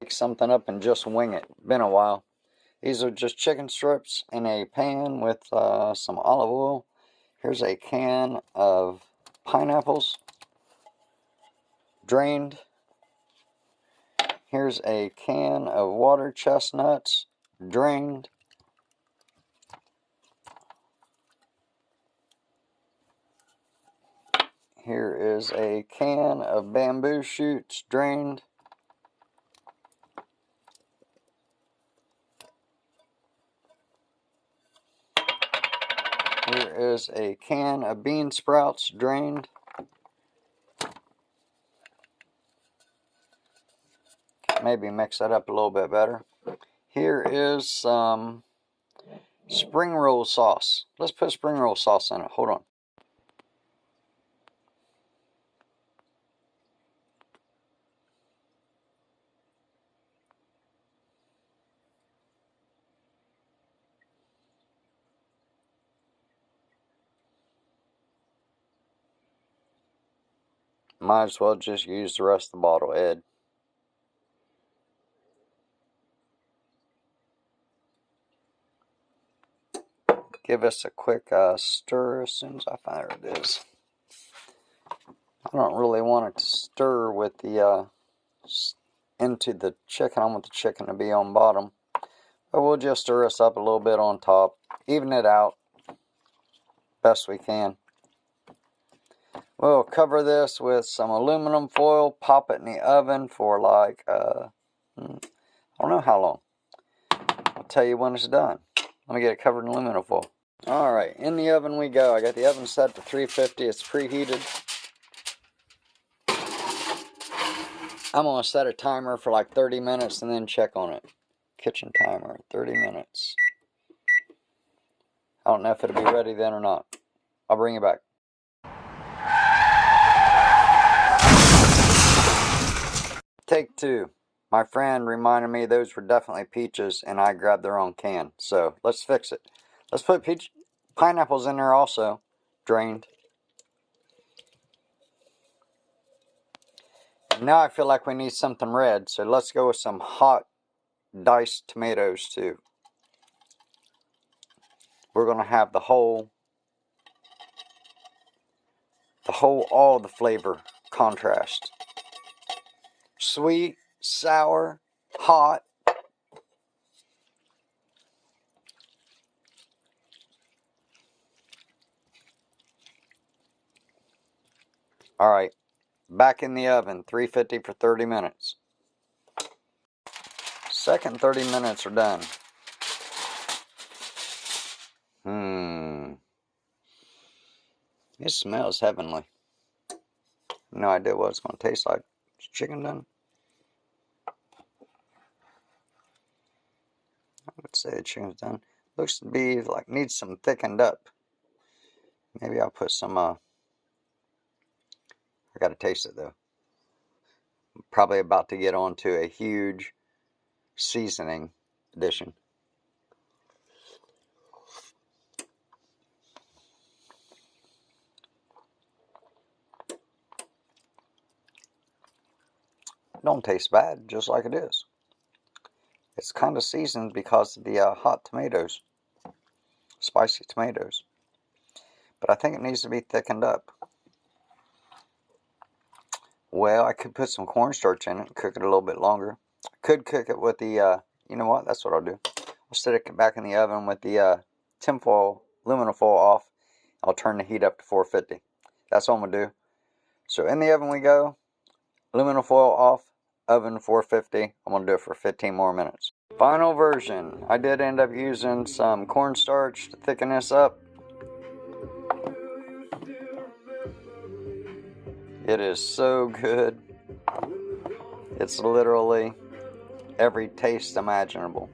Pick something up and just wing it. Been a while. These are just chicken strips in a pan with some olive oil. Here's a can of pineapples, drained. Here's a can of water chestnuts, drained. Here is a can of bamboo shoots, drained. Here is a can of bean sprouts, drained. Maybe mix that up a little bit better. Here is some spring roll sauce. Let's put spring roll sauce in it. Hold on. Might as well just use the rest of the bottle, Ed. Give us a quick stir as soon as I find where it is. I don't really want it to stir with the into the chicken. I want the chicken to be on bottom. But we'll just stir us up a little bit on top. Even it out best we can. We'll cover this with some aluminum foil, pop it in the oven for like, I don't know how long. I'll tell you when it's done. Let me get it covered in aluminum foil. Alright, in the oven we go. I got the oven set to 350. It's preheated. I'm going to set a timer for like 30 minutes and then check on it. Kitchen timer, 30 minutes. I don't know if it'll be ready then or not. I'll bring you back. Take two. My friend reminded me those were definitely peaches and I grabbed the wrong can. So let's fix it. Let's put pineapples in there also. Drained. Now I feel like we need something red. So let's go with some hot diced tomatoes too. We're going to have all the flavor contrast. Sweet, sour, hot. Alright, back in the oven, 350 for 30 minutes. Second 30 minutes are done. It smells heavenly. No idea what it's going to taste like. Is chicken done? I would say the chicken's done. Looks to be like needs some thickened up. Maybe I'll put some, I gotta taste it though. I'm probably about to get on to a huge seasoning addition. Don't taste bad, just like it is. It's kind of seasoned because of the hot tomatoes, spicy tomatoes. But I think it needs to be thickened up. Well, I could put some cornstarch in it and cook it a little bit longer. I could cook it with the, you know what, that's what I'll do. I'll set it back in the oven with the tinfoil, aluminum foil off. I'll turn the heat up to 450. That's what I'm going to do. So in the oven we go. Aluminum foil off. Oven 450. I'm going to do it for 15 more minutes. Final version. I did end up using some cornstarch to thicken this up. It is so good. It's literally every taste imaginable.